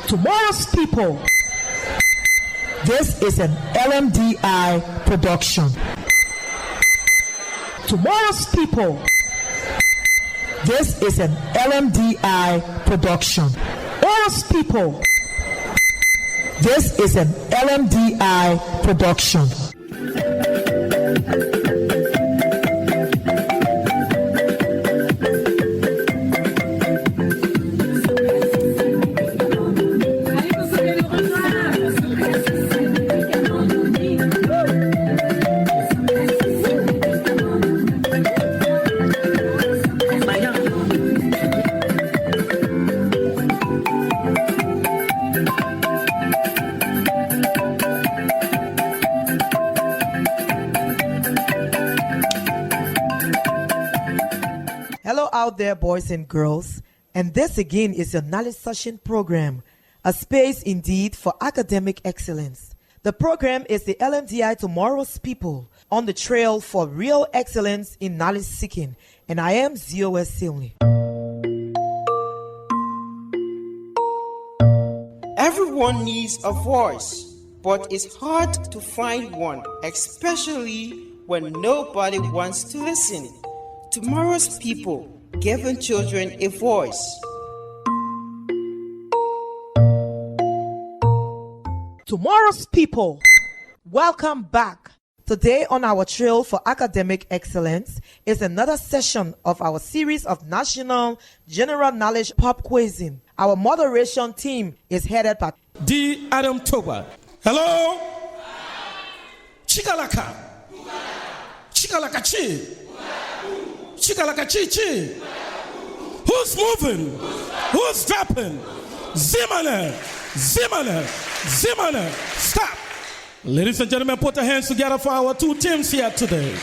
Tomorrow's People. This is an LMDI production. Tomorrow's People. This is an LMDI production. Tomorrow's People. This is an LMDI production. Out there, boys and girls, and this again is your knowledge session program, a space indeed for academic excellence. The program is the LMDI Tomorrow's People, on the trail for real excellence in knowledge seeking, and I am ZOS Silney. Everyone needs a voice, but it's hard to find one, especially when nobody wants to listen. Tomorrow's People, giving children a voice. Tomorrow's People, welcome back. Today on our trail for academic excellence is another session of our series of National General Knowledge Pop Quizzing. Our moderation team is headed by D. Adam Toba. Hello? Chikalaka. Chikalaka chi. Chikalaka chi chi. Who's moving? Who's dropping? Zimana. Zimana. Zimana. Stop. Ladies and gentlemen, put your hands together for our two teams here today.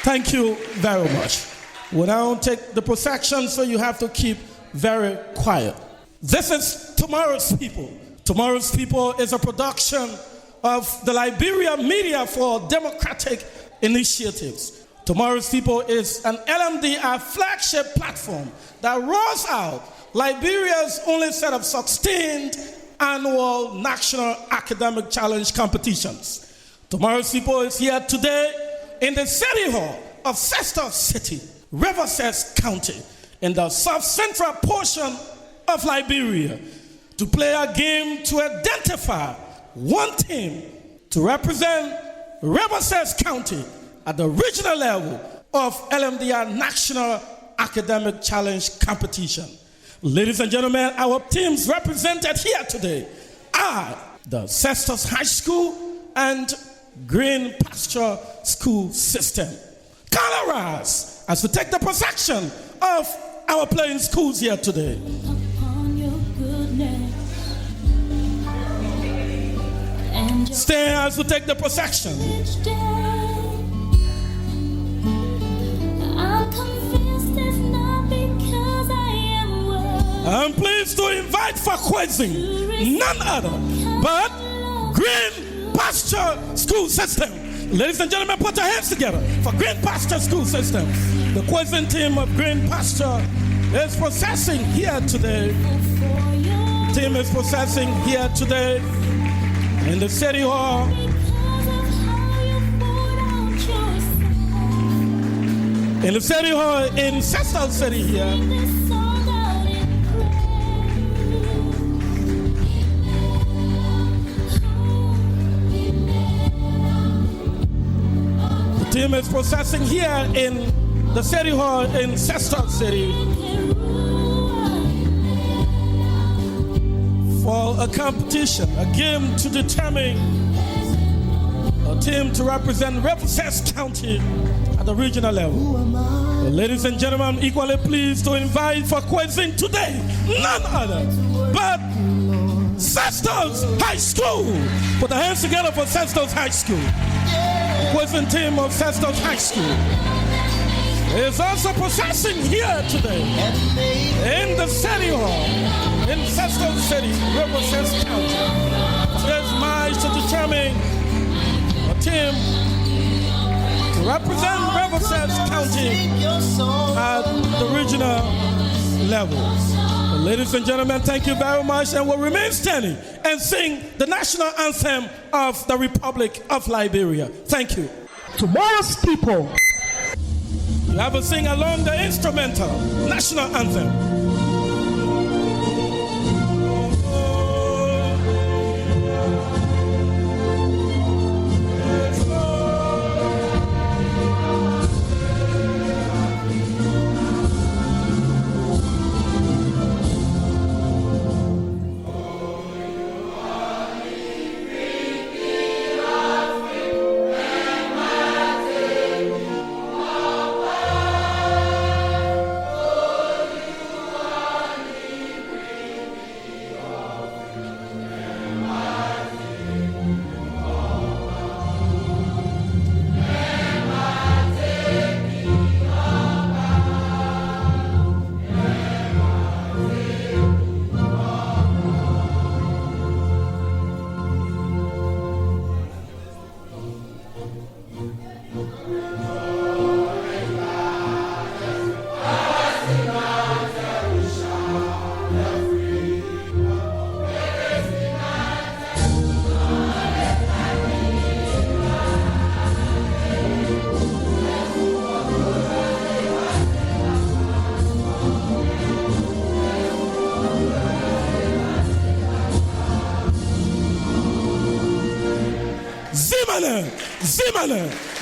Thank you very much. We now take the procession, so you have to keep very quiet. This is Tomorrow's People. Tomorrow's People is a production of the Liberia Media for Democratic Initiatives. Tomorrow's People is an LMDI flagship platform that rolls out Liberia's only set of sustained annual National Academic Challenge competitions. Tomorrow's People is here today in the City Hall of Sestos City, Rivercess County, in the south-central portion of Liberia, to play a game to identify one team to represent Rivercess County at the regional level of LMDI National Academic Challenge competition. Ladies and gentlemen, our teams represented here today are the Sestos High School and Green Pasture School System. Colorize as we take the procession of our playing schools here today. Stay as we take the procession. I'm pleased to invite for quizzing none other but Green Pasture School System. Ladies and gentlemen, put your hands together for Green Pasture School System. The quizzing team of Green Pasture is processing here today. The team is processing here today in the City Hall. In the City Hall in Sestos City here. The team is processing here in the City Hall in Sestos City for a competition, a game to determine a team to represent Rivercess County at the regional level. Ladies and gentlemen, I'm equally pleased to invite for quizzing today none other but Sestos High School. Put the hands together for Sestos High School. The quizzing team of Sestos High School is also processing here today in the City Hall in Sestos City, Rivercess County. Today's match to determine a team to represent Rivercess County at the regional levels. Ladies and gentlemen, thank you very much, and we'll remain standing and sing the national anthem of the Republic of Liberia. Thank you. Tomorrow's people. You have to sing along the instrumental national anthem.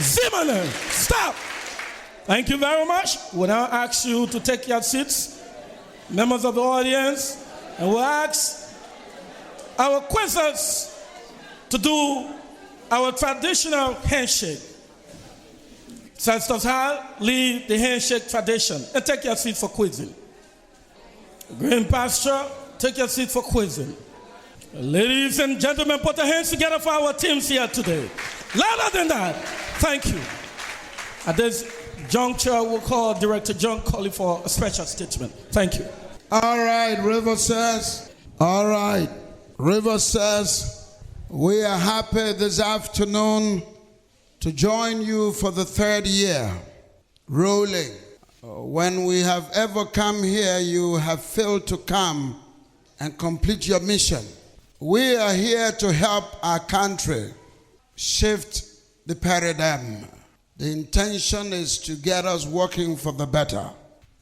Zimmerman, stop. Thank you very much. We'll now ask you to take your seats, members of the audience, and we'll ask our quizzers to do our traditional handshake. Sisters Hall, lead the handshake tradition and take your seat for quizzing. Green Pasture, take your seat for quizzing. Ladies and gentlemen, put your hands together for our teams here today. Louder than that. Thank you. At this juncture, we'll call Director John Colley for a special statement. Thank you. All right, Rivercess. All right, Rivercess. We are happy this afternoon to join you for the third year rolling. When we have ever come here, you have failed to come and complete your mission. We are here to help our country shift the paradigm. The intention is to get us working for the better.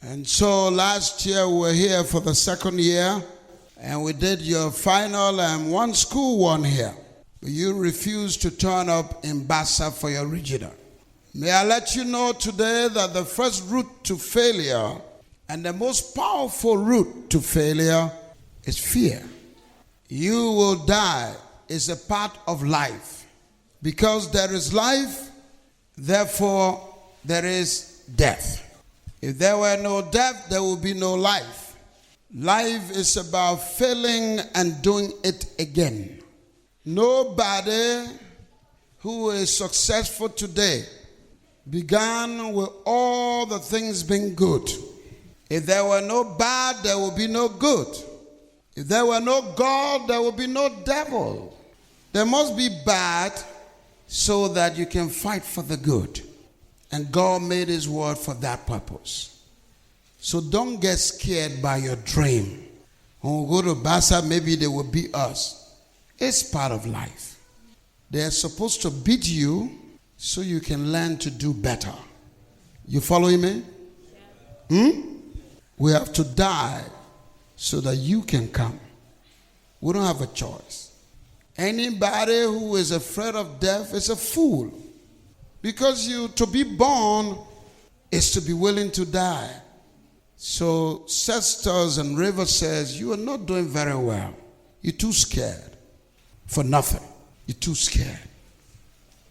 And so last year we were here for the second year, and we did your final, and one school won here. But you refused to turn up in Bassa for your regional. May I let you know today that the first route to failure and the most powerful route to failure is fear. You will die is a part of life. Because there is life, therefore there is death. If there were no death, there would be no life. Life is about failing and doing it again. Nobody who is successful today began with all the things being good. If there were no bad, there would be no good. If there were no God, there would be no devil. There must be bad so that you can fight for the good. And God made his word for that purpose. So don't get scared by your dream. When we go to Bassa, maybe they will beat us. It's part of life. They're supposed to beat you so you can learn to do better. You following me? We have to die so that you can come. We don't have a choice. Anybody who is afraid of death is a fool. Because to be born is to be willing to die. So Sisters and Rivercess, you are not doing very well. You're too scared for nothing. You're too scared.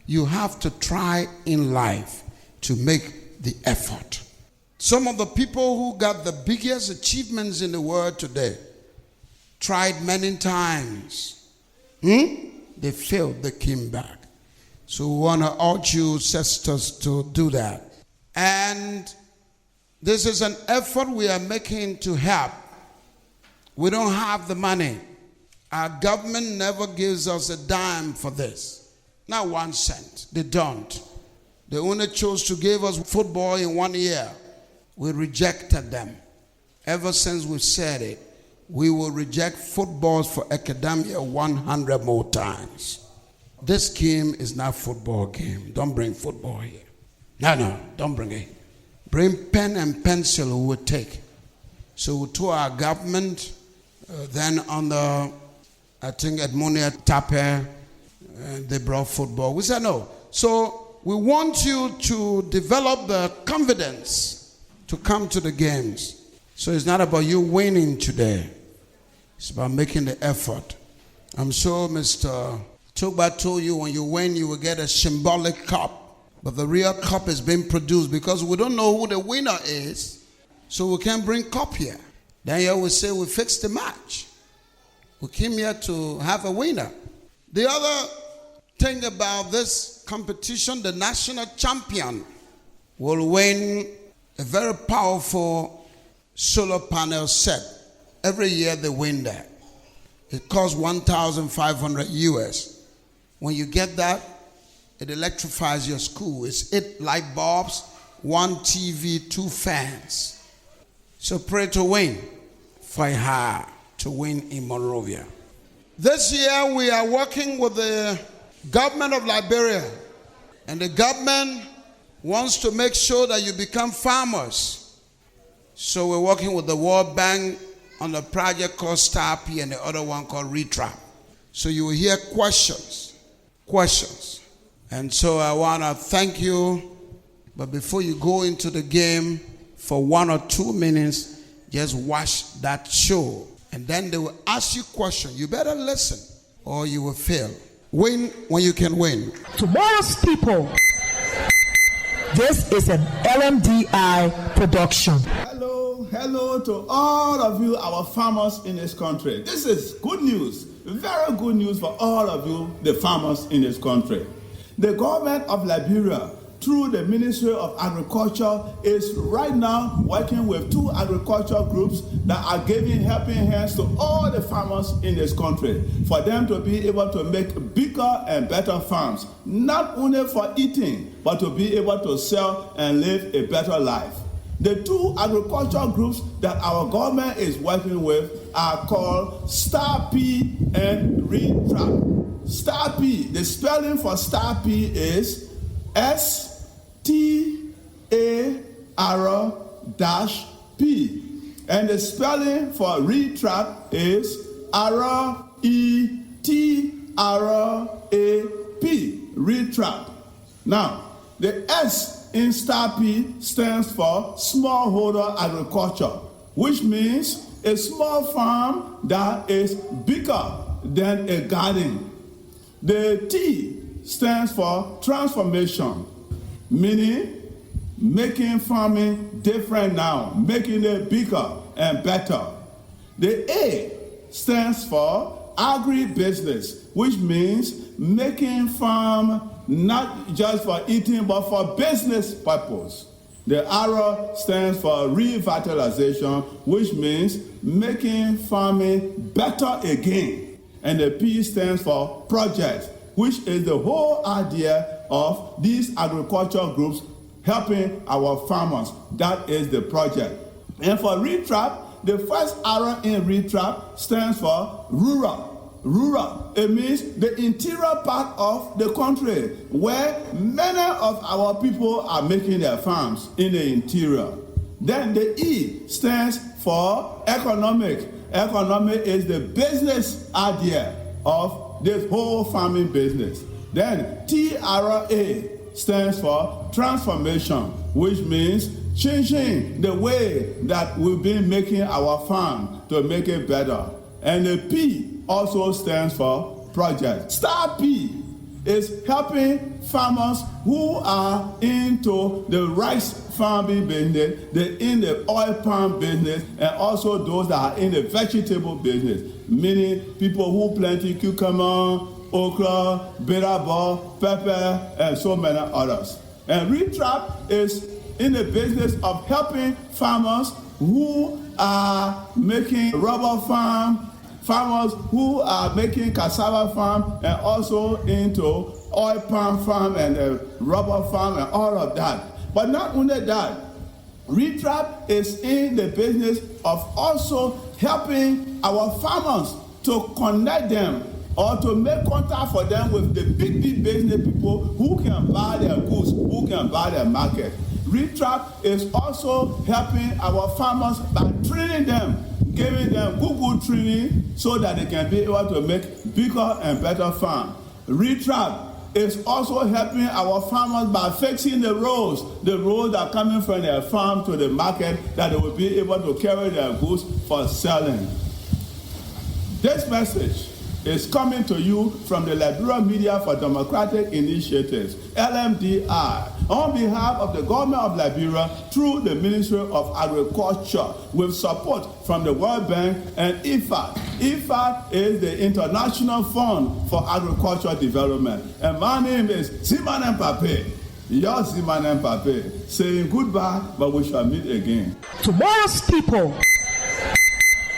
You have to try in life to make the effort. Some of the people who got the biggest achievements in the world today tried many times. They failed, they came back. So we want to urge you, sisters, to do that. And this is an effort we are making to help. We don't have the money. Our government never gives us a dime for this. Not 1 cent. They don't. They only chose to give us football in 1 year. We rejected them. Ever since we said it, we will reject footballs for academia 100 more times. This game is not football game. Don't bring football here. No, don't bring it. Bring pen and pencil, we will take. So to our government, then on the, I think Edmonia Tape, they brought football. We said no. So we want you to develop the confidence to come to the games. So it's not about you winning today. It's about making the effort. I'm sure Mr. Tugba told you when you win, you will get a symbolic cup. But the real cup is being produced because we don't know who the winner is. So we can't bring cup here. Then you will say we fixed the match. We came here to have a winner. The other thing about this competition, the national champion will win a very powerful solar panel set. Every year they win that. It costs $1,500 US. When you get that, it electrifies your school. It's 8 light bulbs, 1 TV, 2 fans. So pray to win. Fight hard to win in Monrovia. This year we are working with the government of Liberia. And the government wants to make sure that you become farmers. So we're working with the World Bank on a project called Star P and the other one called Retrap. So you will hear questions. And so I want to thank you. But before you go into the game for 1 or 2 minutes, just watch that show. And then they will ask you questions. You better listen or you will fail. Win when you can win. Tomorrow's people. This is an LMDI production. Hello to all of you, our farmers in this country. This is good news, very good news for all of you, the farmers in this country. The government of Liberia, through the Ministry of Agriculture, is right now working with 2 agricultural groups that are giving helping hands to all the farmers in this country for them to be able to make bigger and better farms, not only for eating, but to be able to sell and live a better life. The 2 agricultural groups that our government is working with are called Star P and Retrap. Star P, the spelling for Star P is STAR-P. And the spelling for Retrap is RETRAP. Retrap. Now, the S in Star P stands for smallholder agriculture, which means a small farm that is bigger than a garden. The T stands for transformation, meaning making farming different now, making it bigger and better. The A stands for agribusiness, which means making farm not just for eating, but for business purpose. The R stands for revitalization, which means making farming better again. And the P stands for project, which is the whole idea of these agricultural groups helping our farmers. That is the project. And for Retrap, the first R in Retrap stands for rural. Rural, it means the interior part of the country where many of our people are making their farms in the interior. Then the E stands for economic. Economic is the business idea of this whole farming business. Then TRA stands for transformation, which means changing the way that we've been making our farm to make it better. And the P also stands for project. Star P is helping farmers who are into the rice farming business, in the oil palm business, and also those that are in the vegetable business, meaning people who plant cucumber, okra, bitter ball, pepper, and so many others. And Retrap is in the business of helping farmers who are making rubber farm, farmers who are making cassava farm, and also into oil palm farm and rubber farm and all of that. But not only that, Retrap is in the business of also helping our farmers to connect them or to make contact for them with the big business people who can buy their goods, who can buy their market. Retrap is also helping our farmers by training them, giving them good training so that they can be able to make bigger and better farm. Retrap is also helping our farmers by fixing the roads that are coming from their farm to the market, that they will be able to carry their goods for selling. This message is coming to you from the Liberia Media for Democratic Initiatives, LMDI, on behalf of the government of Liberia through the Ministry of Agriculture with support from the World Bank and IFAD. IFAD is the International Fund for Agricultural Development. And my name is Zimanen Pape, your Zimanen Pape, saying goodbye, but we shall meet again. Tomorrow's people.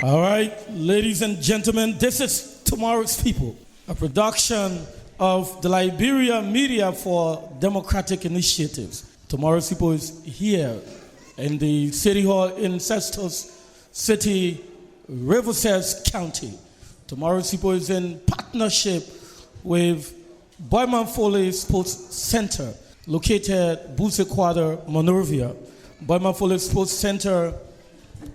All right, ladies and gentlemen, this is Tomorrow's People, a production of the Liberia Media for Democratic Initiatives. Tomorrow's People is here in the City Hall in Sestos City, Rivercess County. Tomorrow's People is in partnership with Boyman Foley Sports Center, located Busequadra, Monrovia. Boyman Foley Sports Center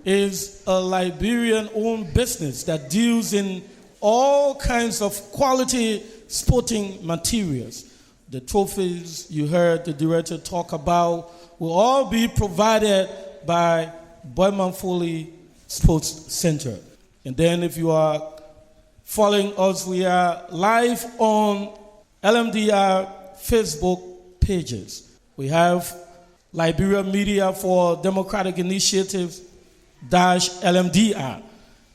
is a Liberian-owned business that deals in all kinds of quality sporting materials. The trophies you heard the director talk about will all be provided by Boyman Foley Sports Center. And then if you are following us, we are live on LMDR Facebook pages. We have Liberia Media for Democratic Initiatives -LMDR,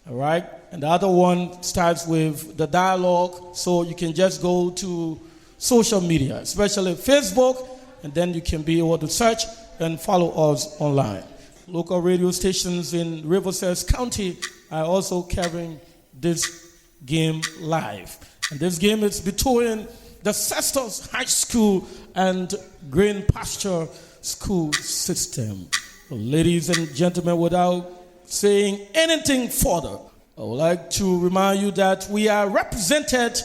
all right? And the other one starts with the dialogue, so you can just go to social media, especially Facebook, and then you can be able to search and follow us online. Local radio stations in Rivercess County are also carrying this game live. And this game is between the Sestos High School and Green Pasture School System. Well, ladies and gentlemen, without saying anything further, I would like to remind you that we are represented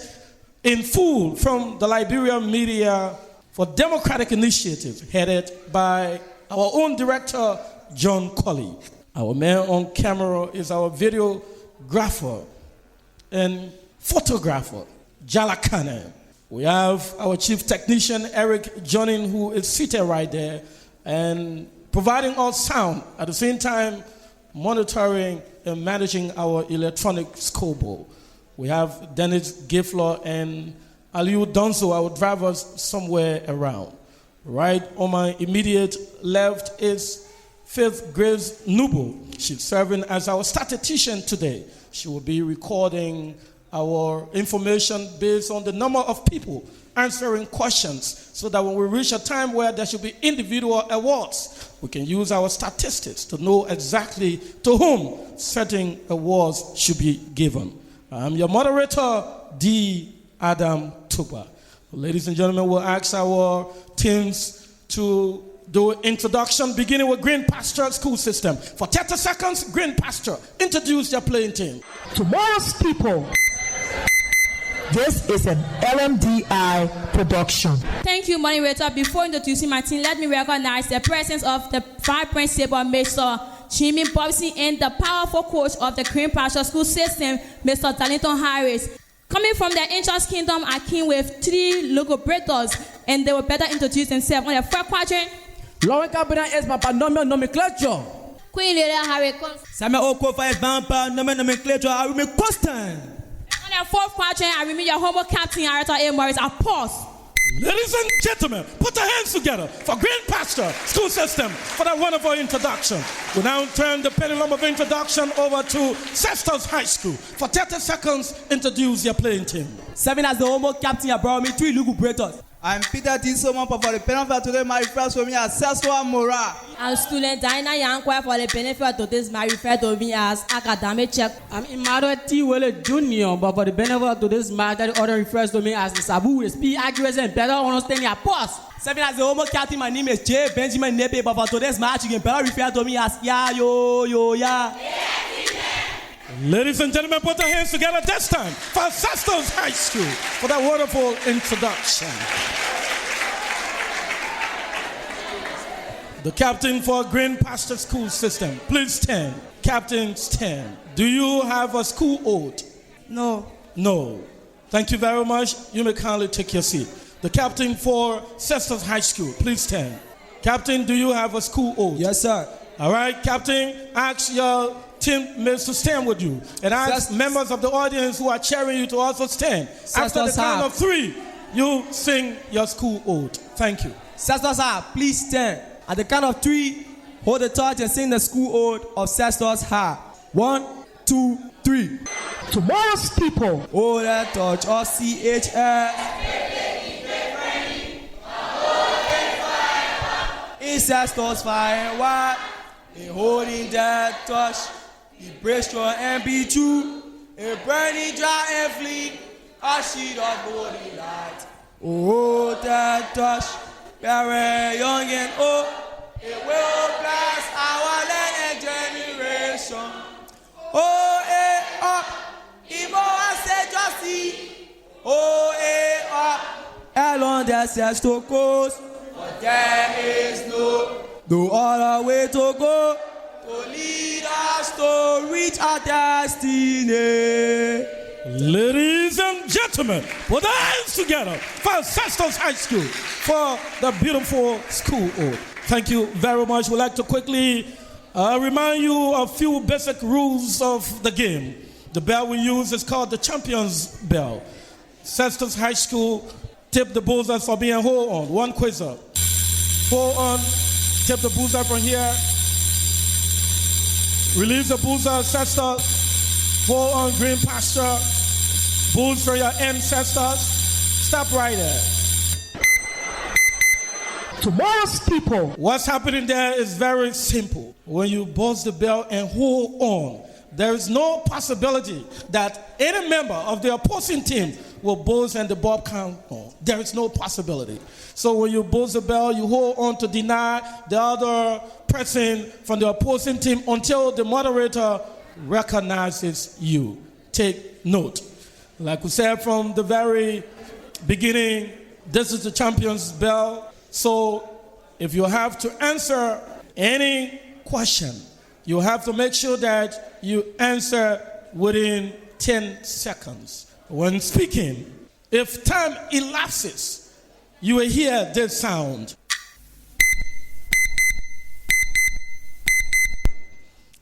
in full from the Liberia Media for Democratic Initiative, headed by our own director, John Colley. Our man on camera is our videographer and photographer, Jalakane. We have our chief technician, Eric Johnning, who is seated right there and providing us sound, at the same time monitoring and managing our electronic scoreboard. We have Dennis Gifler and Aliu Donzo, our drivers, somewhere around. Right on my immediate left is Faith Grace Nubu. She's serving as our statistician today. She will be recording our information based on the number of people answering questions, so that when we reach a time where there should be individual awards, we can use our statistics to know exactly to whom certain awards should be given. I'm your moderator, D. Adam Tuba. Ladies and gentlemen, we'll ask our teams to do an introduction, beginning with Green Pasture School System. For 30 seconds, Green Pasture, introduce your playing team. Tomorrow's people. This is an LMDI production. Thank you, moderator. Before introducing my team, let me recognize the presence of the Five Principal, Mr. Jimmy Bobsey, and the powerful coach of the Green Pasture School System, Mr. Darlington Harris. Coming from the Ancient Kingdom, I came with 3 local breakers, and they will better introduce themselves. On the first quadrant, Lauren Cabinet is my binomial nomenclature. Queen Leila Harry comes. Samuel Okofa is my nomenclature. I will be constant. On the fourth quadrant, I remain your homework captain, Arata A. Morris. I pause. Ladies and gentlemen, put your hands together for Green Pasture School System for that wonderful introduction. We now turn the pendulum of introduction over to Sestos High School. For 30 seconds, introduce your playing team. 7 as the homework captain, I brought me 3 local breakers. I'm Peter Tisoma for the benefit today. My friends for me as Seswa Mora. I'm student Diana Yankwa for the benefit of this. My refer to me as academic check. I'm Emmanuel T. Welle Jr., but for the benefit of this matter, the order refers to me as the Sabu with speed accuracy and better understanding your post. Seven as the homo captain, my name is J. Benjamin Nepe, but for today's match, you can better refer to me as Ya Yo Ya. Ladies and gentlemen, put your hands together this time for Sisters High School for that wonderful introduction. The captain for Green Pasture School System, please stand. Captain, stand. Do you have a school ode? No. No. Thank you very much. You may kindly take your seat. The captain for Sisters High School, please stand. Captain, do you have a school ode? Yes, sir. All right, Captain, ask your teammates to stand with you. And ask members of the audience who are cheering you to also stand. After the count of 3, you sing your school ode. Thank you. Sisters, please stand. At the count of 3, hold the torch and sing the school ode of Sisters High. 1, 2, 3. Tomorrow's people. Hold that torch of CHS. In Sisters fire and wide. In holding that torch. Be brave, strong, and be true. In burning dry and flee. A sheet of golden light. Hold that torch. Very young and old, it will bless our land and generation. Oh, up, Imo said just see. Oh, up, along the ancestral coast, but there is no other way to go to lead us to reach our destiny. Ladies and gentlemen, put your hands together for Sisters High School for the beautiful school ode. Thank you very much. We'd like to quickly remind you of a few basic rules of the game. The bell we use is called the Champions Bell. Sisters High School tip the bullseye for being hold on. One quizzer. Hold on. Tip the bullseye from here. Release the bullseye, Sisters. Hold on, Green Pasture. Bulls for your ancestors. Stop right there. Tomorrow's people. What's happening there is very simple. When you buzz the bell and hold on, there is no possibility that any member of the opposing team will buzz and the ball count on. There is no possibility. So when you buzz the bell, you hold on to deny the other person from the opposing team until the moderator recognizes you. Take note. Like we said from the very beginning, this is the Champions Bell. So if you have to answer any question, you have to make sure that you answer within 10 seconds. When speaking, if time elapses, you will hear this sound.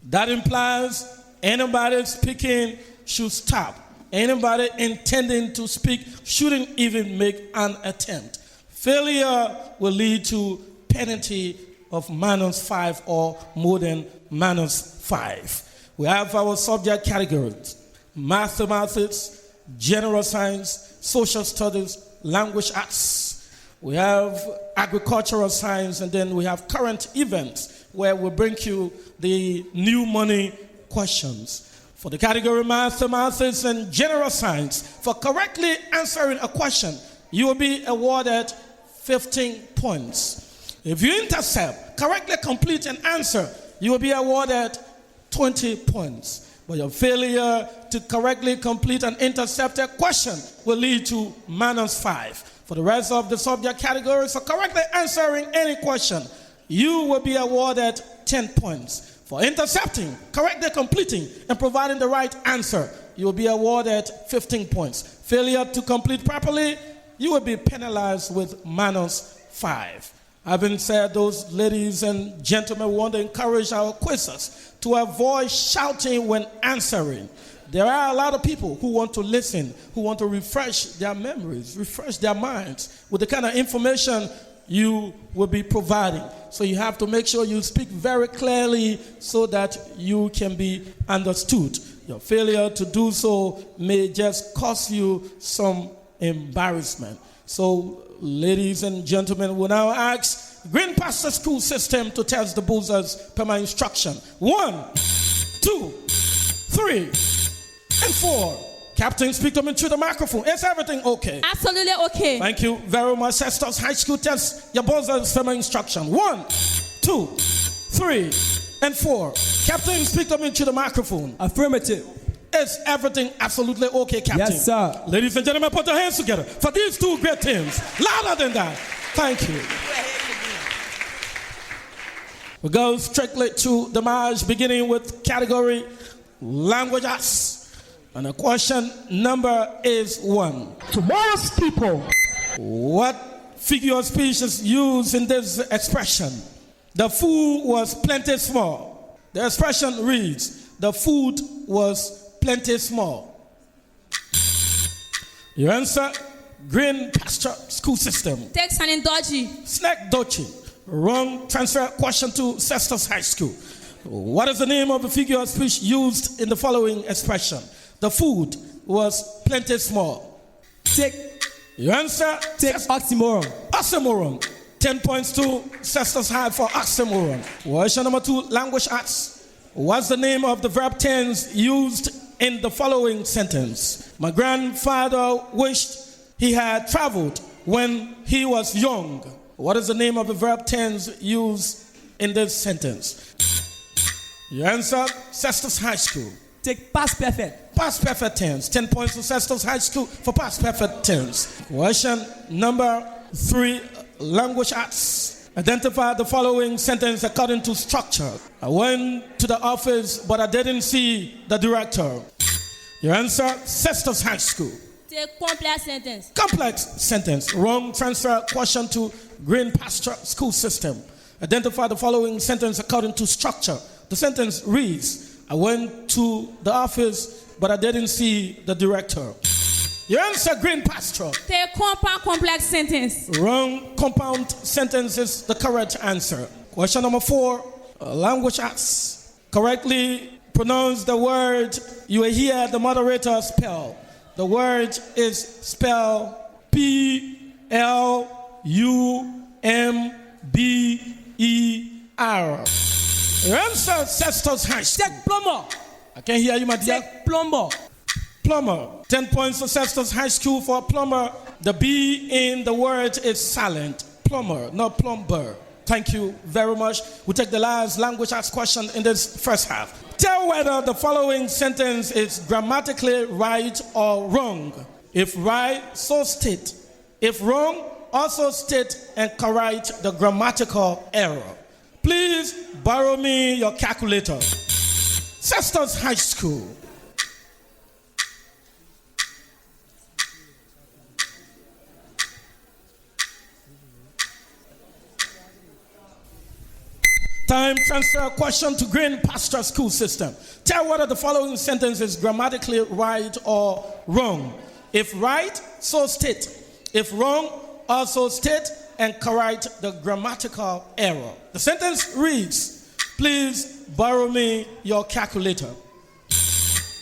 That implies anybody speaking should stop. Anybody intending to speak shouldn't even make an attempt. Failure will lead to penalty of -5 or more than -5. We have our subject categories: mathematics, general science, social studies, language arts. We have agricultural science, and then we have current events where we bring you the new money questions. For the category mathematics and general science, for correctly answering a question, you will be awarded 15 points. If you intercept, correctly complete an answer, you will be awarded 20 points. But your failure to correctly complete an intercepted question will lead to -5. For the rest of the subject categories, for correctly answering any question, you will be awarded 10 points. For intercepting, correctly completing, and providing the right answer, you will be awarded 15 points. Failure to complete properly, you will be penalized with -5. Having said those, ladies and gentlemen, we want to encourage our quizzers to avoid shouting when answering. There are a lot of people who want to listen, who want to refresh their memories, refresh their minds with the kind of information you will be providing. So you have to make sure you speak very clearly so that you can be understood. Your failure to do so may just cause you some embarrassment. So Ladies and gentlemen, we now ask Green Pasture School System to test the buzzers per my instruction. 1, 2, 3, and 4. Captain, speak to me through the microphone. Is everything okay? Absolutely okay. Thank you very much. Sisters High School, test your buzzers per my instruction. 1, 2, 3, and 4. Captain, speak to me through the microphone. Affirmative. Is everything absolutely okay, Captain? Yes, sir. Ladies and gentlemen, put your hands together for these two great teams. Louder than that. Thank you. We go strictly to the march, beginning with category languages. And the question number is 1. Tomorrow's people. What figure of speech is used in this expression? The food was plenty small. The expression reads, the food was plenty small. Your answer, Green Pasture School System. Take Sanin Dodgy. Snack Dochi. Wrong. Transfer question to Sisters High School. What is the name of the figure of speech used in the following expression? The food was plenty small. Take Your answer, oxymoron. Oxymoron. 10 points to Sisters High for oxymoron. Question number 2, language arts. What's the name of the verb tense used in the following sentence? My grandfather wished he had traveled when he was young. What is the name of the verb tense used in this sentence? Your answer, Sisters High School. Take past perfect. Past perfect tense. 10 points to Sisters High School for past perfect tense. Question number 3, language arts. Identify the following sentence according to structure. I went to the office, but I didn't see the director. Your answer, Sisters High School. Take complex sentence. Complex sentence. Wrong. Transfer question to Green Pasture School System. Identify the following sentence according to structure. The sentence reads, I went to the office, but I didn't see the director. Your answer, Green Pasture. Take compound complex sentence. Wrong. Compound sentence is the correct answer. Question number 4, language arts. Correctly pronounce the word you will hear the moderator spell. The word is spelled P-L-U-M-B-E-R. Your answer, Sisters High School. Take plumber. I can't hear you, my dear. Take plumber. Plumber. 10 points to Sisters High School for plumber. The B in the word is silent. Plumber, not plumber. Thank you very much. We'll take the last language arts question in this first half. Tell whether the following sentence is grammatically right or wrong. If right, so state. If wrong, also state and correct the grammatical error. Please borrow me your calculator. Sisters High School. Time transfer question to Green Pasture School System. Tell whether the following sentence is grammatically right or wrong. If right, so state. If wrong, also state and correct the grammatical error. The sentence reads, please borrow me your calculator.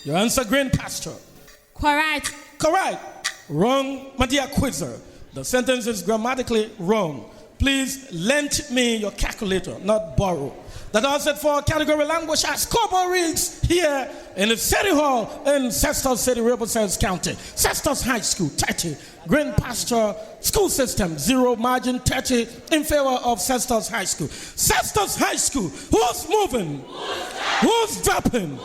Your answer, Green Pasture. Correct. Correct. Wrong, my dear quizzer. The sentence is grammatically wrong. Please lend me your calculator, not borrow. That does it for category language as Kobo reads here in the City Hall in Sestos City, Rivercess County. Sestos High School, 30. Green Pasture School System, 0. Margin 30 in favor of Sestos High School. Sestos High School, who's moving? Who's dropping?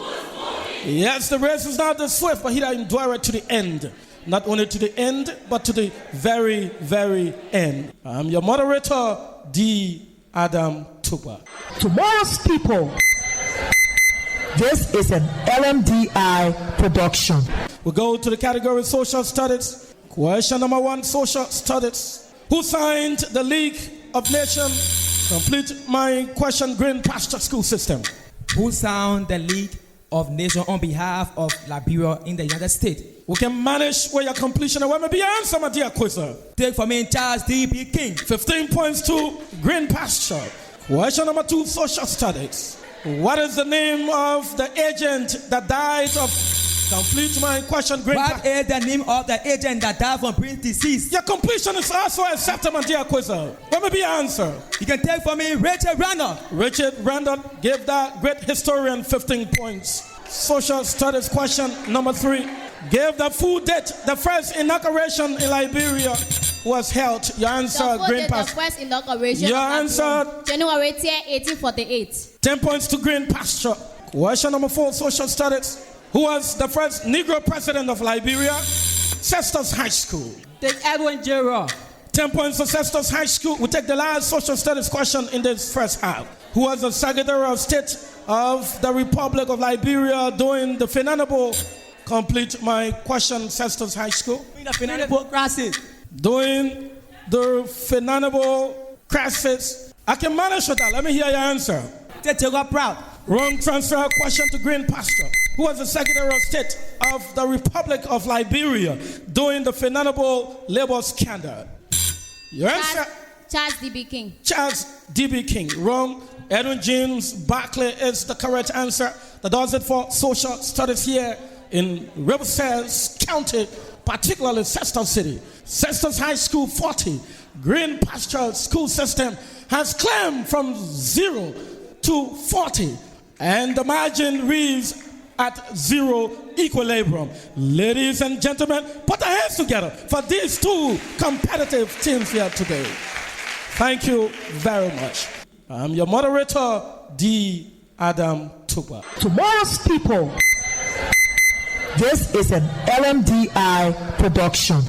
Yes, the race is not the swift, but he that endureth to the end. Not only to the end, but to the very, very end. I'm your moderator, D. Adam Tupa. Tomorrow's people. This is an LMDI production. We go to the category social studies. Question number 1, social studies. Who signed the League of Nations? Complete my question, Green Pasture School System. Who signed the League of Nations on behalf of Liberia in the United States? We can manage where your completion and where may be your answer, my dear quizzer. Take for me Charles D.B. King. 15 points to Green Pasture. Question number 2, social studies. What is the name of the agent that died of complete my question? Green What is the name of the agent that died from brain disease? Your completion is also accepted, my dear quizzer. What may be your answer? You can take from me Richard Randall. Richard Randall gave that great historian 15 points. Social studies question number 3. Gave the full date the first inauguration in Liberia was held. Your answer, Green Pasture. The first inauguration. Your answer, January 1848. 10 points to Green Pasture. Question number 4, social studies. Who was the first Negro president of Liberia? Cestus High School. Take Edwin J. Ross. 10 points for Cestus High School. We take the last social studies question in this first half. Who was the Secretary of State of the Republic of Liberia during the Fenanable? Complete my question, Cestus High School. The Fenanable crisis. During the Fenanable crisis. I can manage with that. Let me hear your answer. Take proud. Wrong transfer question to Green Pasture. Who was the Secretary of State of the Republic of Liberia during the Fenanable labor scandal? Your answer? Charles D.B. King. Charles D.B. King. Wrong. Edwin James Barclay is the correct answer. That does it for social studies here in Rivercess County, particularly Cestus City. Cestus High School 40. Green Pasture School System has climbed from 0 to 40. And the margin reads at 0 equilibrium. Ladies and gentlemen, put your hands together for these 2 competitive teams here today. Thank you very much. I'm your moderator, D. Adam Tupa. Tomorrow's people. This is an LMDI production.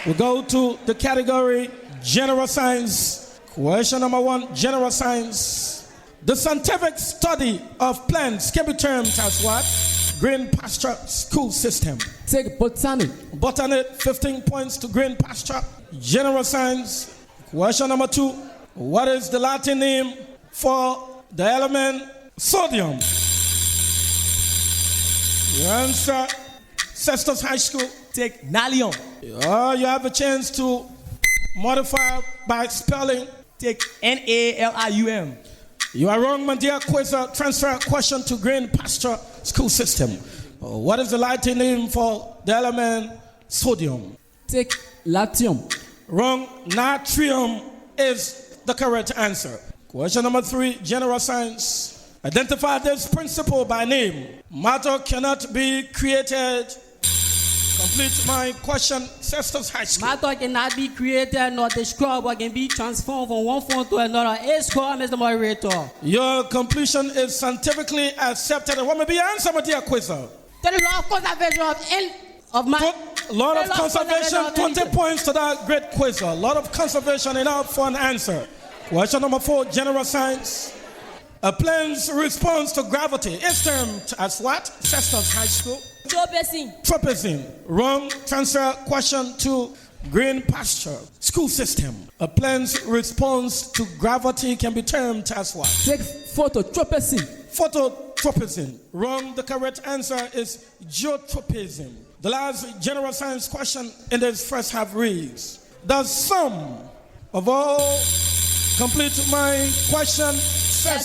We go to the category General Science. Question number 1, General Science. The scientific study of plants can be termed as what? Green Pasture School System. Take botany. Botany, 15 points to Green Pasture. General Science. Question number 2. What is the Latin name for the element sodium? Your answer, Cestus High School. Take Nalium. You have a chance to modify by spelling. Take Nalium. You are wrong, my dear quizzer. Transfer question to Green Pasture School System. What is the Latin name for the element sodium? Take Latium. Wrong. Natrium is the correct answer. Question number 3, General Science. Identify this principle by name. Matter cannot be created. Complete my question, Cestus High School. Matter cannot be created nor destroyed, but can be transformed from one form to another. It's called, Mr. Moderator. Your completion is scientifically accepted. And what may be your answer, my dear quizzer? The law of conservation of my... Lot of conservation, 20 points to that great quizzer. A lot of conservation enough for an answer. Question number 4, General Science. A plane's response to gravity is termed as what? Cestus High School. Tropezine. Wrong. Transfer question to Green Pasture School System. A plane's response to gravity can be termed as what? Take phototropezine. Phototropezine. Wrong. The correct answer is geotropezine. The last general science question in this first half reads, the sum of all, complete my question, the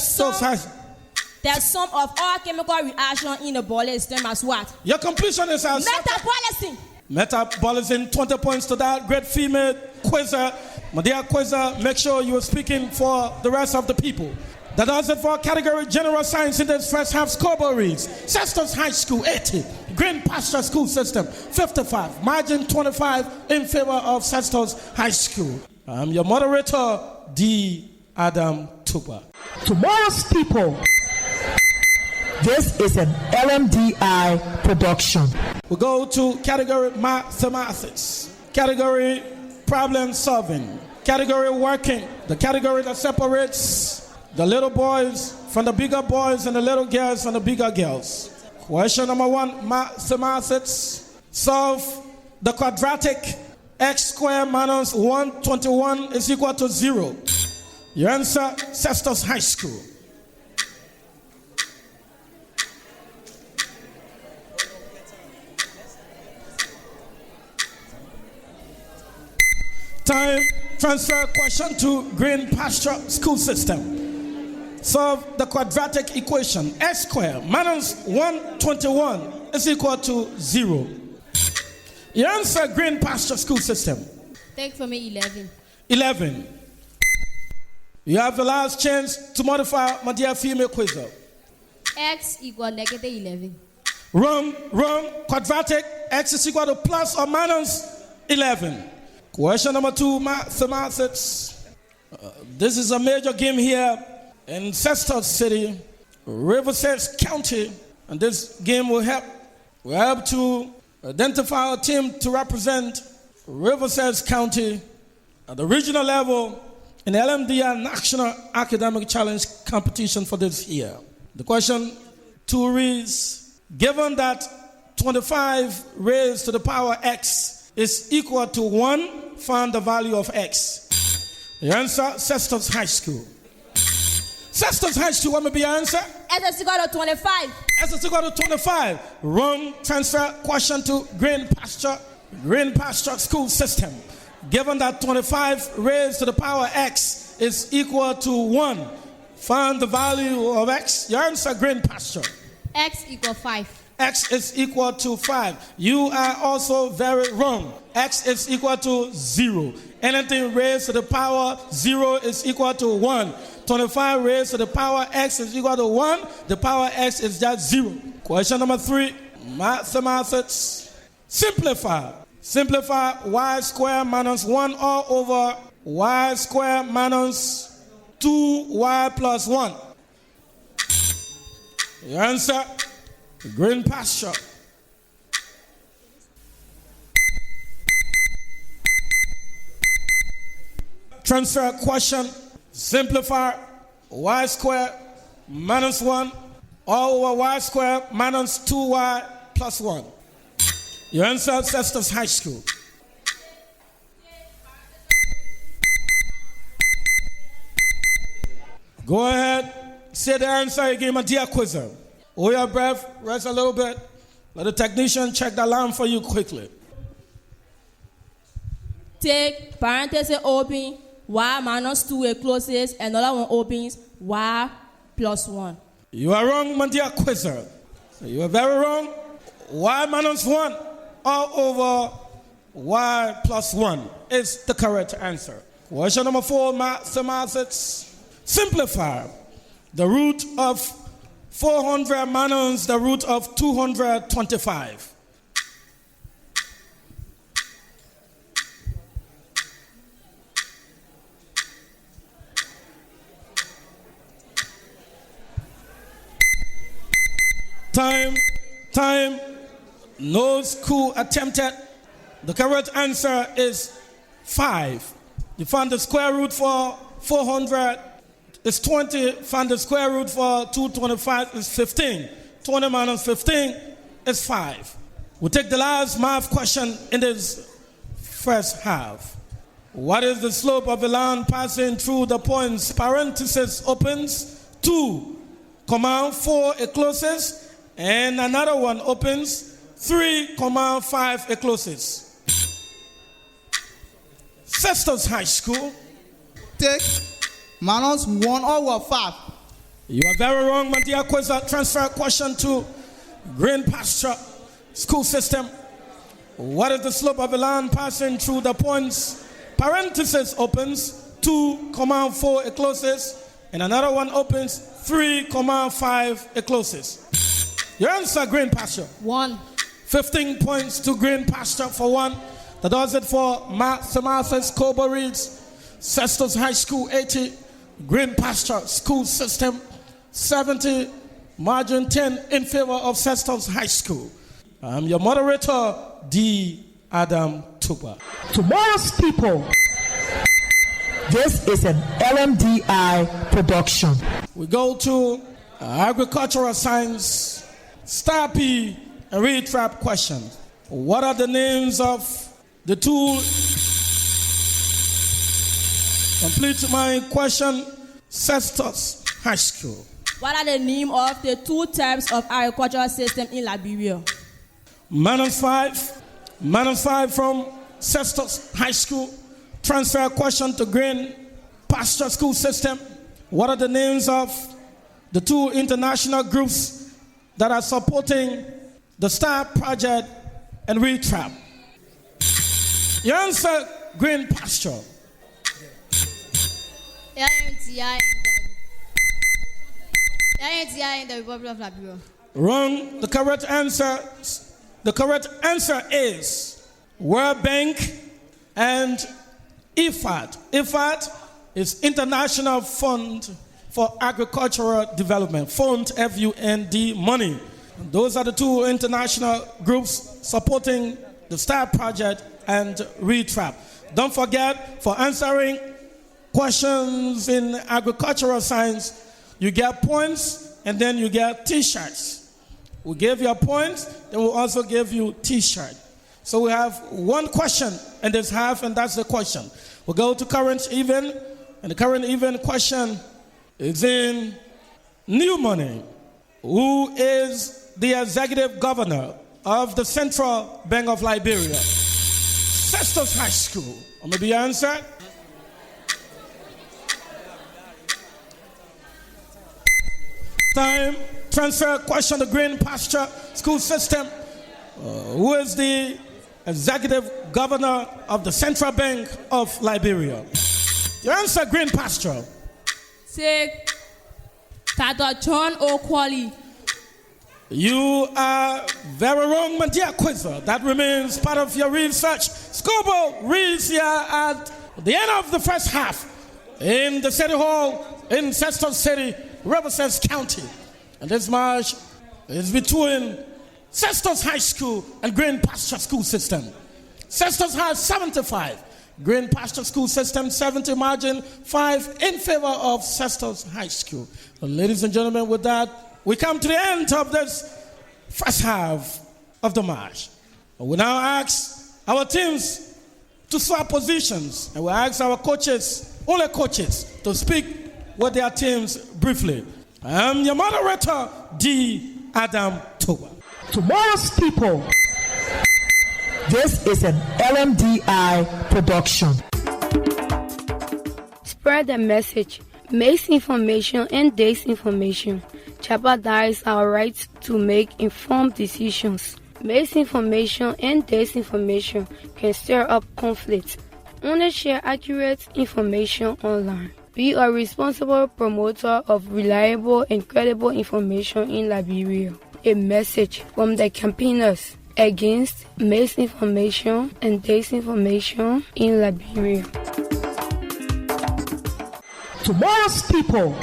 sum of all chemical reactions in the body is termed as what? Your completion is as metabolism. Metabolism, 20 points to that great female quizzer. My dear quizzer, make sure you are speaking for the rest of the people. That does it for category General Science in this first half. Scoreboard reads, Cestus High School 80, Green Pasture School System 55, margin 25 in favor of Cestus High School. I'm your moderator, D. Adam Tupa. Tomorrow's people. This is an LMDI production. We go to category mathematics, category problem solving, category working, the category that separates the little boys from the bigger boys and the little girls from the bigger girls. Question number 1, mathematics. Solve the quadratic x squared minus 121 is equal to 0. Your answer, Cestus High School. Time. Transfer question to Green Pasture School System. Solve the quadratic equation. X squared minus 121 is equal to 0. Your answer, Green Pasture School System. Take for me 11. 11. You have the last chance to modify, my dear female quizzer. X equal negative 11. Wrong. Quadratic. X is equal to plus or minus 11. Question number 2, mathematics. This is a major game here in Sestos City, Rivercess County, and this game will help to identify a team to represent Rivercess County at the regional level in the LMDI National Academic Challenge competition for this year. The question 2 reads, given that 25 raised to the power x is equal to 1, find the value of x. The answer, Sestos High School. Sestos High School, what may be your answer? X is equal to 25. X is equal to 25. Wrong. Transfer question to Green Pasture School System. Given that 25 raised to the power x is equal to 1, find the value of x. Your answer, Green Pasture. X equal 5. X is equal to 5. You are also very wrong. X is equal to 0. Anything raised to the power 0 is equal to 1. 25 raised to the power x is equal to 1. The power x is just 0. Question number 3, mathematics. Simplify. Simplify y squared minus 1 all over y squared minus 2y plus 1. Your answer, Green Pasture. Transfer question. Simplify y squared minus 1 all over y squared minus 2y plus 1. Your answer, Sestos High School. Go ahead, say the answer again, my dear quizzer. Hold your breath, rest a little bit. Let the technician check the alarm for you quickly. Take parenthesis open, y minus 2 it closes, another one opens, y plus 1. You are wrong, my dear quizzer. You are very wrong. Y minus 1 all over y plus 1 is the correct answer. Question number 4, mathematics. Simplify. The root of 400 minus the root of 225. Time. No school attempted. The correct answer is 5. You find the square root for 400 is 20. Find the square root for 225 is 15. 20 minus 15 is 5. We'll take the last math question in this first half. What is the slope of the line passing through the points parenthesis opens 2, 4 it closes, and another one opens 3, 5 it closes. Sestos High School. Take minus 1 over 5. You are very wrong, my dear quizzer. Transfer question to Green Pasture School System. What is the slope of a line passing through the points? Parenthesis opens 2, 4 it closes, and another one opens 3, 5 it closes. Your answer, Green Pasture. 1. 15 points to Green Pasture for 1. That does it for mathematics. Cobo reads Sestos High School 80, Green Pasture School System 70, margin 10 in favor of Sestos High School. I'm your moderator, D. Adam Tuba. Tomorrow's people. This is an LMDI production. We go to agricultural science, Star P, and read trap questions. What are the names of the two? Complete my question, Sestos High School. What are the name of the 2 types of agricultural system in Liberia? -5 from Sestos High School. Transfer question to Green Pasture School System. What are the names of the two international groups that are supporting the STAR project and ReTrap? You answer Green Pasture. LMTI in the Republic of Liberia. Wrong. The correct answer is World Bank and IFAD. IFAD is International Fund for Agricultural Development. Fund, F-U-N-D, money. And those are the two international groups supporting the STAR project and ReTrap. Don't forget, for answering questions in agricultural science, you get points and then you get t-shirts. We give you points, then we'll also give you t-shirt. So we have one question and there's half, and that's the question. We'll go to current event, and the current event question is in new money. Who is the executive governor of the Central Bank of Liberia? Sestos High School. Or maybe answer. Time. Transfer question to Green Pasture School System. Who is the executive governor of the Central Bank of Liberia? Your answer, Green Pasture. Say, Dr. John O'Qually. You are very wrong, my dear quizzer. That remains part of your research. Scoreboard reads here at the end of the first half in the City Hall in Sestos City, Rivercess County. And this match is between Sestos High School and Green Pasture School System. Sestos has 75. Green Pasture School System 70, margin 5 in favor of Sestos High School. Well, ladies and gentlemen, with that, we come to the end of this first half of the match. We now ask our teams to swap positions, and we ask our coaches, only coaches, to speak with their teams briefly. I am your moderator, D. Adam Toba. Tomorrow's people. This is an LMDI production. Spread the message. Misinformation and disinformation jeopardize our right to make informed decisions. Misinformation and disinformation can stir up conflict. Only share accurate information online. Be a responsible promoter of reliable and credible information in Liberia. A message from the campaigners against misinformation and disinformation in Liberia. Tomorrow's people.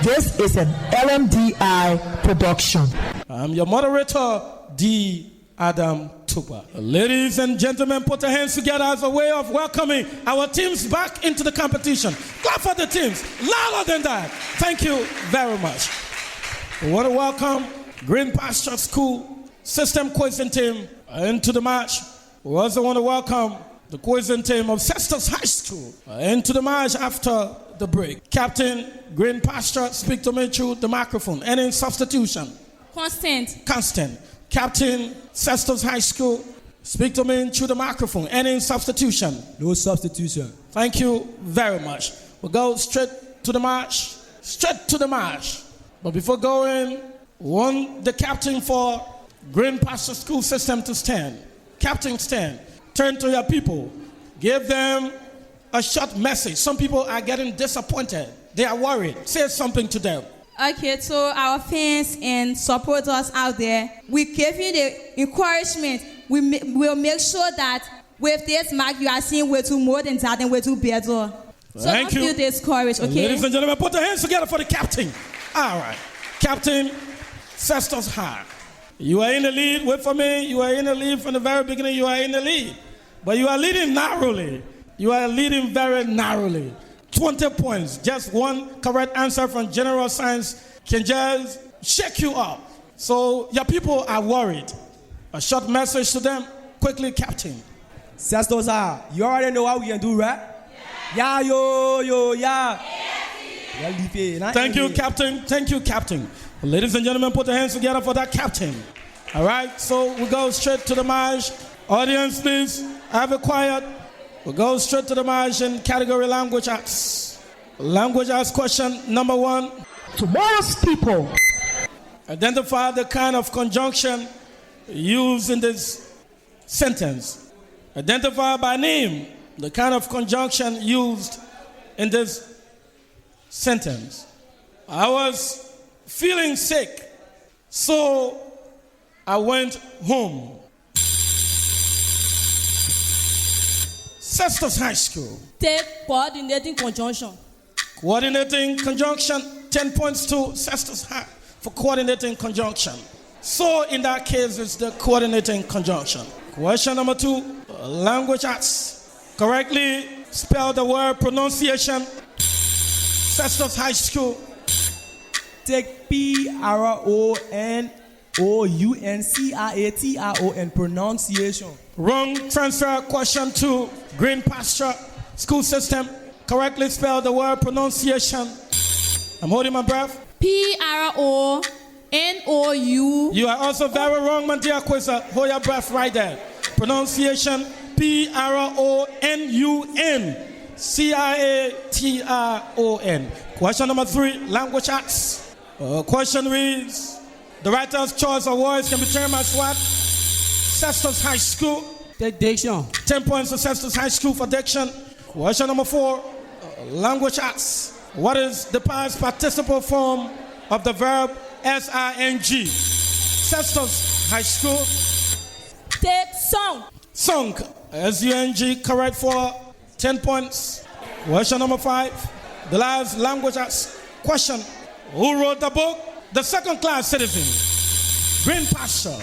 This is an LMDI production. I'm your moderator, D. Adam Tupa. Ladies and gentlemen, put your hands together as a way of welcoming our teams back into the competition. Clap for the teams. Louder than that. Thank you very much. We want to welcome Green Pasture School System quizzing team into the match. We also want to welcome the quizzing team of Sestos High School into the match after the break. Captain Green Pasture, speak to me through the microphone. Any substitution? Constant. Captain Sestos High School, speak to me through the microphone. Any substitution? No substitution. Thank you very much. We'll go straight to the match. But before going, want the captain for Green Pasture School System to stand. Captain, stand. Turn to your people. Give them a short message. Some people are getting disappointed. They are worried. Say something to them. Okay, so our fans and supporters out there, we give you the encouragement. We'll make sure that with this mark, you are seeing way too more than that and way too better. So Thank you. Don't feel discouraged, okay? Ladies and gentlemen, put your hands together for the captain. All right. Captain Sestos High. You are in the lead. Wait for me. You are in the lead from the very beginning. You are in the lead. But you are leading narrowly. You are leading very narrowly. 20 points. Just one correct answer from general science can just shake you up. So your people are worried. A short message to them. Quickly, Captain. Sestos, you already know what we can do, right? Yeah, yeah. Thank you, Captain. Thank you, Captain. Ladies and gentlemen, put your hands together for that captain. All right, so we go straight to the match. Audience, please, have it quiet. We'll go straight to the match in category language arts. Language arts question number 1. Tomorrow's people. Identify the kind of conjunction used in this sentence. Identify by name the kind of conjunction used in this sentence. I was feeling sick, so I went home. Cestus High School. Take coordinating conjunction. Coordinating conjunction, 10 points to Cestus High for coordinating conjunction. So in that case, it's the coordinating conjunction. Question number 2, language arts. Correctly spell the word pronunciation. Cestus High School. Take PRONOUNCIATION, pronunciation. Wrong. Transfer question to Green Pasture School System. Correctly spell the word pronunciation. I'm holding my breath. PRONOU. You are also very wrong, my dear quizzer. Hold your breath right there. Pronunciation PRONUNCIATION. Question number 3, language arts. Question reads, the writer's choice of words can be termed as what? Cestus High School. The diction. 10 points to Cestus High School for diction. Question number 4, language arts. What is the past participle form of the verb SING? Cestus High School. Take song. Song. SUNG. Correct for 10 points. Question number 5, the last language arts question. Who wrote the book? The Second Class Citizen. Green Pasture.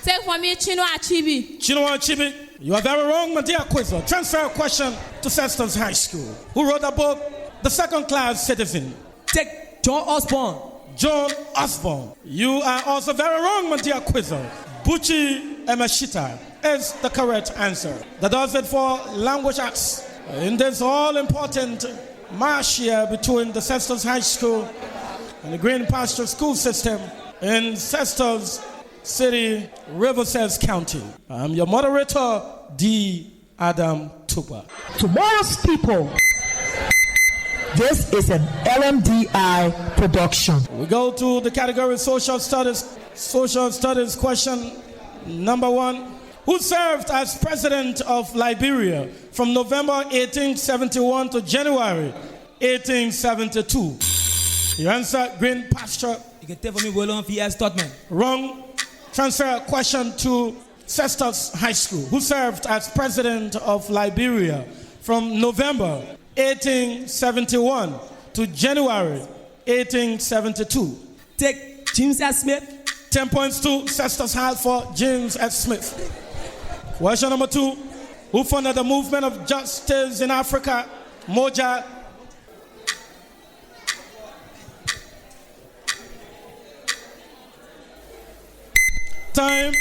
Take for me Chinua Achebe. Chinua Achebe. You are very wrong, my dear quizzer. Transfer question to Cestus High School. Who wrote the book? The Second Class Citizen. Take John Osborne. John Osborne. You are also very wrong, my dear quizzer. Buchi Emeshita is the correct answer. That does it for language arts. In this all-important march here between the Cestus High School and the Green Pasture School System in Cestus City, Rivercess County. I'm your moderator, D. Adam Tupa. Tomorrow's people. This is an LMDI production. We go to the category Social Studies. Social Studies question number 1. Who served as president of Liberia from November 1871 to January 1872? Your answer, Green Pasture. You can tell for me William V.S. Todman. Wrong. Transfer question to Cestus High School. Who served as president of Liberia from November 1871 to January 1872? Take James S. Smith. 10 points to Cestus High for James S. Smith. Question number 2. Who founded the movement of justice in Africa? Moja. Time.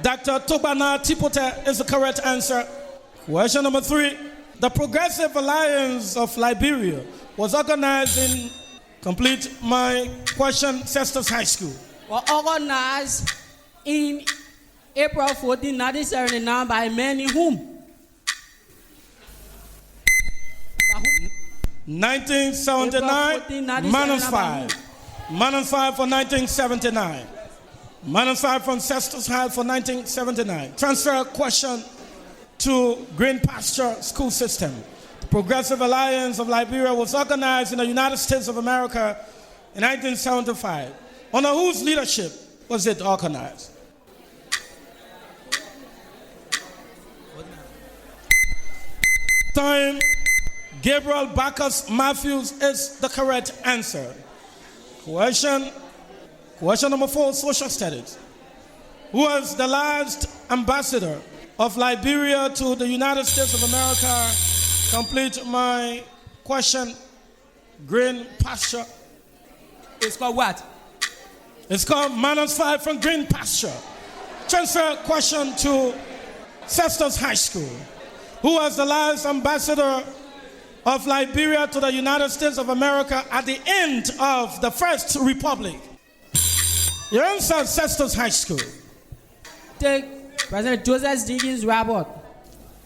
Dr. Tobana Tipote is the correct answer. Question number 3. The Progressive Alliance of Liberia was organized in, complete my question, Cestus High School. Was organized in April 14, 1979 by many whom? 1979, Manus 5. Manus 5 for 1979. Manus 5 from Cestus High for 1979. Transfer question to Green Pasture School System. The Progressive Alliance of Liberia was organized in the United States of America in 1975. Under whose leadership was it organized? Time. Gabriel Bacchus Matthews is the correct answer. Question number 4, Social Studies. Who was the last ambassador of Liberia to the United States of America? Complete my question, Green Pasture. It's called what? It's called Manus 5 from Green Pasture. Transfer question to Cestus High School. Who was the last ambassador of Liberia to the United States of America at the end of the First Republic? Your answer is Cestus High School. Take President Joseph Jenkins Robert.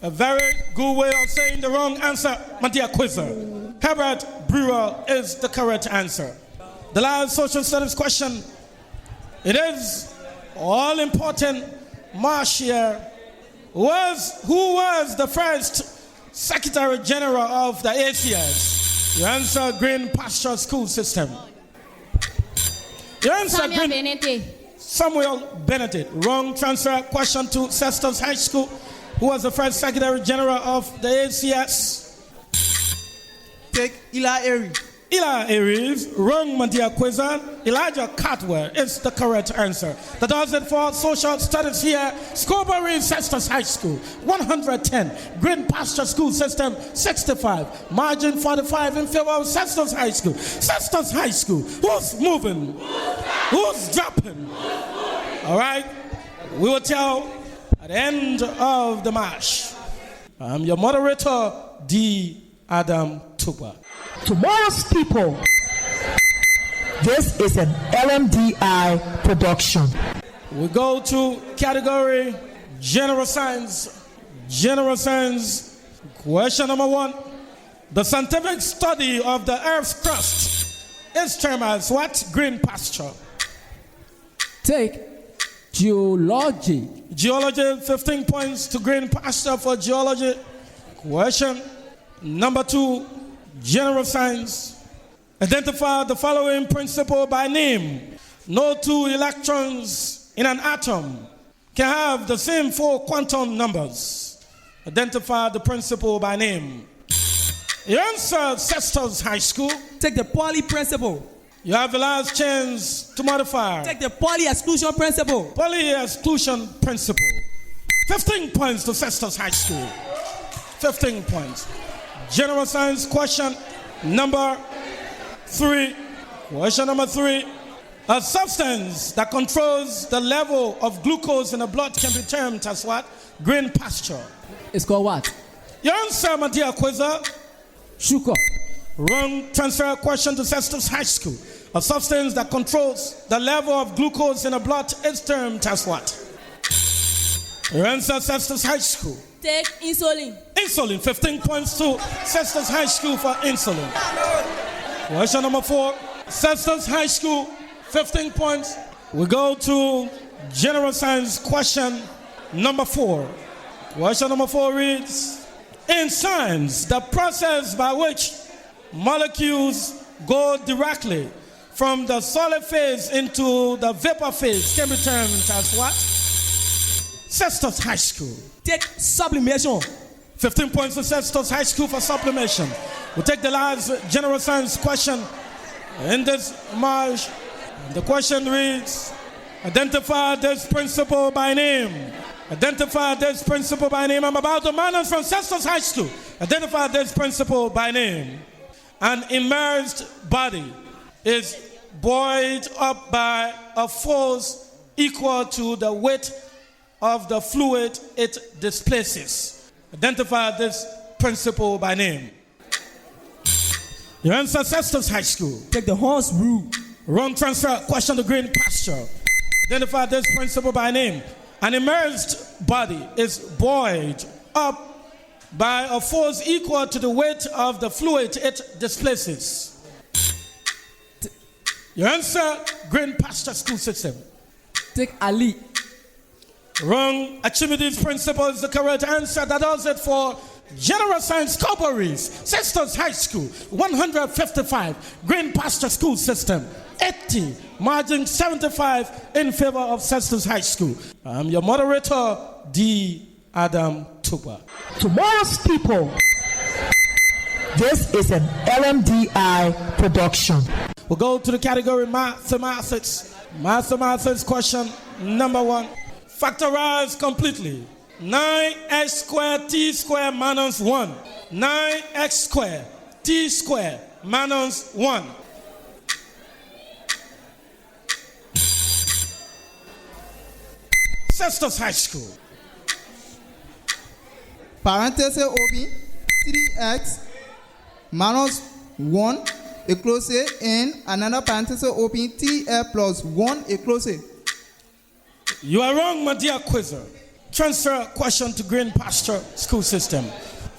A very good way of saying the wrong answer, my dear quizzer. Herbert Brewer is the correct answer. The last social studies question. It is all important. March year who was the first Secretary General of the ACS? Your answer, Green Pasture School System. Your answer, Samuel Benedict. Wrong. Transfer question to Cestus High School. Who was the first Secretary General of the ACS? Take Eli Airy. Eli Aries, wrong, Mandia Quizan. Elijah Cartwell is the correct answer. That does it for social studies here. Scobury Cestus High School, 110. Green Pasture School System, 65. Margin 45 in favor of Cestus High School. Cestus High School, who's moving? Who's dropping? All right, we will tell at the end of the march. I'm your moderator, D. Adam Tupa. Tomorrow's people. This is an LMDI production. We go to category General Science. General Science. Question number 1. The scientific study of the Earth's crust is termed as what? Green pasture. Take geology. Geology, 15 points to green pasture for geology. Question number 2. General Science. Identify the following principle by name. No 2 electrons in an atom can have the same 4 quantum numbers. Identify the principle by name. Your answer, Cestus High School. Take the Pauli principle. You have the last chance to modify. Take the Pauli exclusion principle. Pauli exclusion principle. 15 points to Cestus High School. 15 points. General Science question number 3. Question number 3. A substance that controls the level of glucose in the blood can be termed as what? Green pasture. It's called what? Your answer, my dear quizzer. Sugar. Wrong. Transfer question to Cestus High School. A substance that controls the level of glucose in the blood is termed as what? Your answer, Cestus High School. Take insulin. Insulin, 15 points to Cestus High School for insulin. Question number 4. Cestus High School, 15 points. We go to General Science question number 4. Question number 4 reads, in science, the process by which molecules go directly from the solid phase into the vapor phase can be termed as what? Cestus High School. Take sublimation. 15 points to Cestus High School for sublimation. We'll take the last General Science question in this march. The question reads, identify this principle by name. Identify this principle by name. I'm about to manage from Cestus High School. Identify this principle by name. An immersed body is buoyed up by a force equal to the weight of the fluid it displaces. Identify this principle by name. Your answer, Cestus High School. Take the horse rule. Wrong. Transfer question to green pasture. Identify this principle by name. An immersed body is buoyed up by a force equal to the weight of the fluid it displaces. Your answer, green pasture school system. Take Ali. Wrong. Archimedes principle is the correct answer. That does it for General Science Corporates, Cestus High School, 155. Green Pasture School System, 80. Margin 75 in favor of Cestus High School. I'm your moderator, D. Adam Tupa. Tomorrow's people. This is an LMDI production. We'll go to the category mathematics. Mathematics question number 1. Factorize completely. 9x squared t squared minus 1. 9x squared t squared minus 1. Cestus High School. Parenthesis open 3x minus 1 equals in another parenthesis open tl plus 1 equals. You are wrong, my dear quizzer. Transfer question to green pasture school system.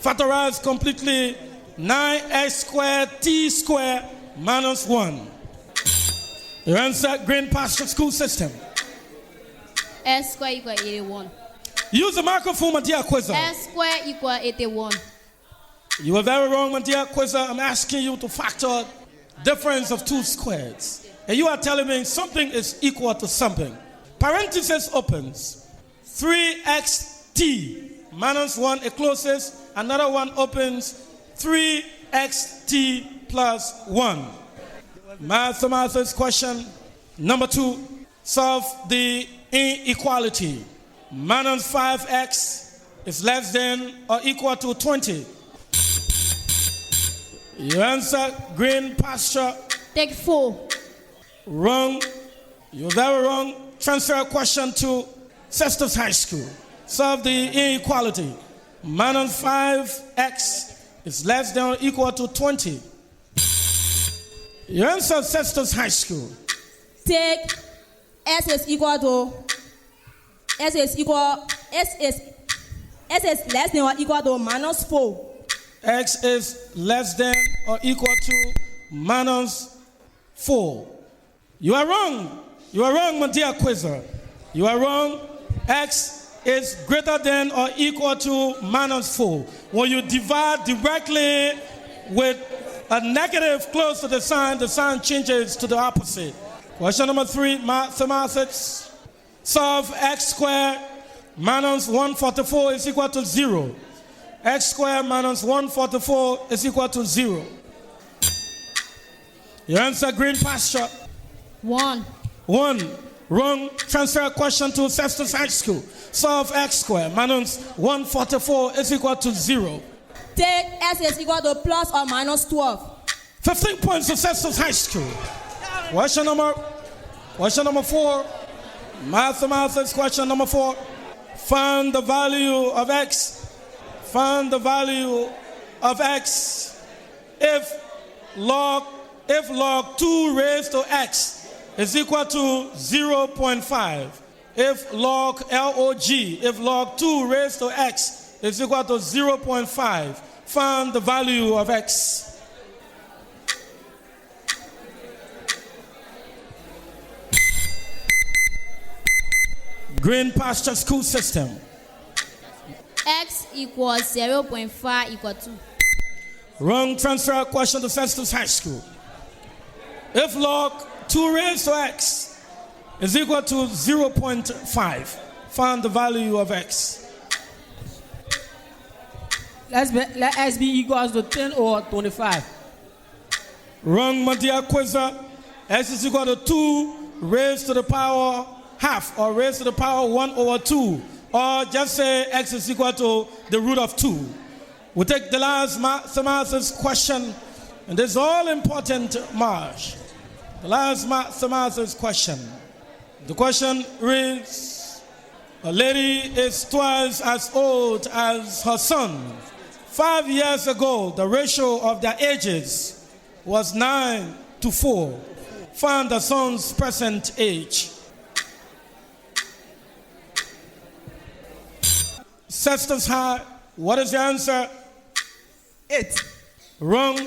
Factorize completely 9x squared t squared minus 1. Your answer, Green Pasture School System. S square equal 81. Use the microphone, my dear quizzer. S square equal 81. You were very wrong, my dear quizzer. I'm asking you to factor difference of two squares. And you are telling me something is equal to something. Parenthesis opens. 3xt minus 1, it closes. Another one opens. 3xt plus 1. Mathematics question number 2. Solve the inequality. Minus 5x is less than or equal to 20. Your answer, Green Pasture. Take 4. Wrong. You're very wrong. Transfer question to Cestus High School. Solve the inequality. Minus 5x is less than or equal to 20. Your answer, Cestus High School. Take S is less than or equal to minus 4. X is less than or equal to minus 4. You are wrong. You are wrong, my dear quizzer. You are wrong. X is greater than or equal to minus 4. When you divide directly with a negative close to the sign changes to the opposite. Question number 3, mathematics. Solve x squared minus 144 is equal to 0. X squared minus 144 is equal to 0. Your answer, Green Pasture. 1. 1. Wrong. Transfer question to Cestus High School. Solve x squared minus 144 is equal to 0. Take S is equal to plus or minus 12. 15 points to Cestus High School. Question number 4. Mathematics question number 4. Find the value of x. Find the value of x if log 2 raised to x is equal to 0.5. If log 2 raised to x is equal to 0.5. Find the value of x. Green Pasture School System. X equals 0.5 equal 2. Wrong. Transfer question to Cestus High School. If log 2 raised to x is equal to 0.5, find the value of x. Let x be equals to 10 or 25. Wrong, my dear quizzer. X is equal to 2 raised to the power half or raised to the power 1 over 2. Or just say x is equal to the root of 2. We take the last mathematics question, and this is all important, Marsh. The last mathematics question. The question reads, a lady is twice as old as her son. 5 years ago, the ratio of their ages was 9:4. Find the son's present age. Cestus High, what is the answer? 8. Wrong.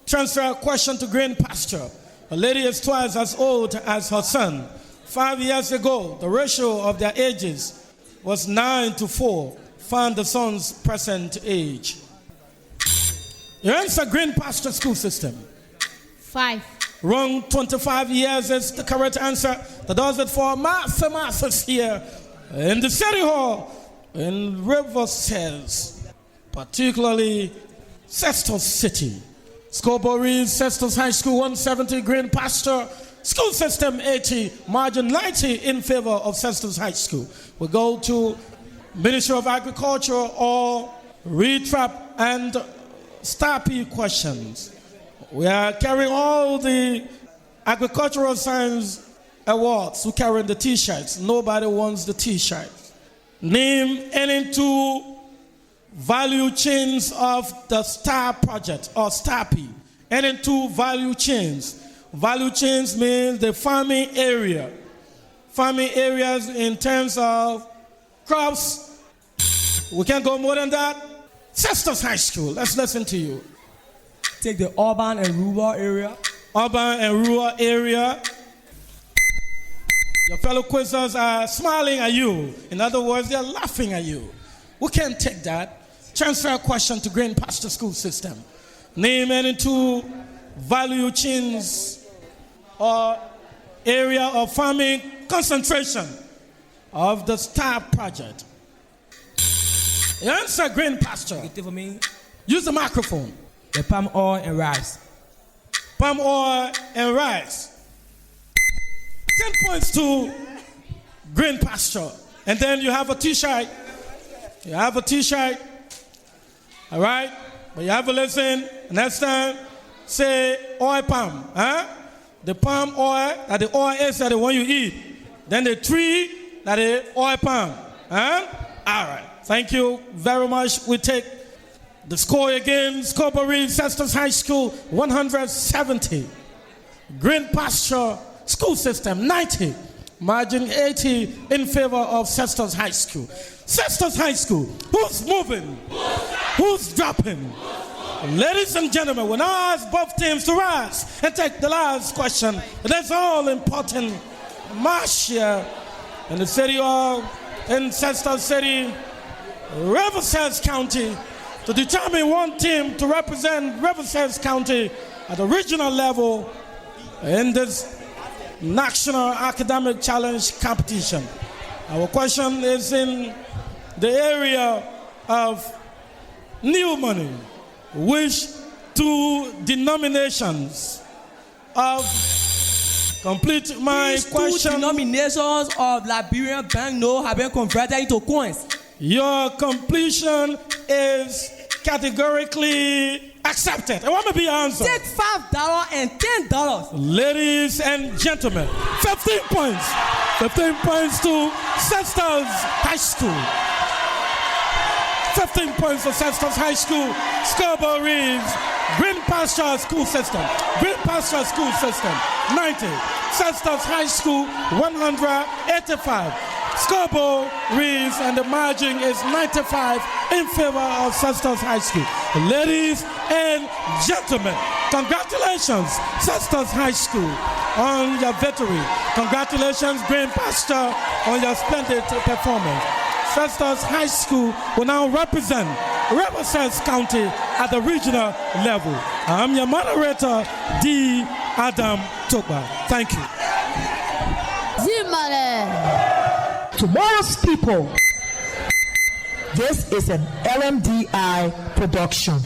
Transfer question to Green Pasture. A lady is twice as old as her son. 5 years ago, the ratio of their ages was 9:4. Find the son's present age. Your answer, Green Pasture School System. 5. Wrong. 25 years is the correct answer. That does it for mathematics here in the City Hall in Rivercess, particularly Cestus City. Scoreboard reads Cestus High School 170, Green Pasture School System 80, margin 90 in favor of Cestus High School. We go to Ministry of Agriculture or retrap and STAPI questions. We are carrying all the agricultural science awards. We carry the t-shirts. Nobody wants the t-shirts. Name any 2 value chains of the STAR project or STAPI. Any 2 value chains. Value chains means the farming area. Farming areas in terms of crops. We can't go more than that. Cestus High School, let's listen to you. Take the urban and rural area. Urban and rural area. Your fellow quizzers are smiling at you. In other words, they're laughing at you. We can't take that. Transfer question to Green Pasture School System. Name any two value chains or area of farming concentration of the STAR project. You answer Green Pasture. For me, Use the microphone. the palm oil and rice. Palm oil and rice. 10 points to Green Pasture. And then you have a t-shirt. You have a t-shirt. All right? But you have to listen. Next time, say oil palm. Huh? The palm oil, that the oil is that the one you eat. Then the tree, that the oil palm. Huh? All right. Thank you very much. We take the score again. Scorbury Cestus High School, 170. Green Pasture School System, 90. Margin 80 in favor of Cestus High School. Cestus High School, who's moving? Who's dropping? Ladies and gentlemen, we now ask both teams to rise and take the last question. That's all important march here in the city of, in Cestus City, Rivercess County, to determine one team to represent Rivercess County at the regional level in this National Academic Challenge competition. Our question is in the area of new money. Which two denominations of complete my These question? two denominations of Liberian banknote have been converted into coins. Your completion is categorically accepted. I want to be answered. Take $5 and $10. Ladies and gentlemen, 15 points. 15 points to Cestus High School. 15 points for Cestus High School. Scarborough Reeves, Green Pasture School System. Green Pasture School System, 90. Cestus High School, 185. Scarborough Reeves, and the margin is 95 in favor of Cestus High School. Ladies and gentlemen, congratulations, Cestus High School, on your victory. Congratulations, Green Pasture, on your splendid performance. Cestus High School will now represent Rivercess County at the regional level. I'm your moderator, D. Adam Tokba. Thank you. Tomorrow's People. This is an LMDI production.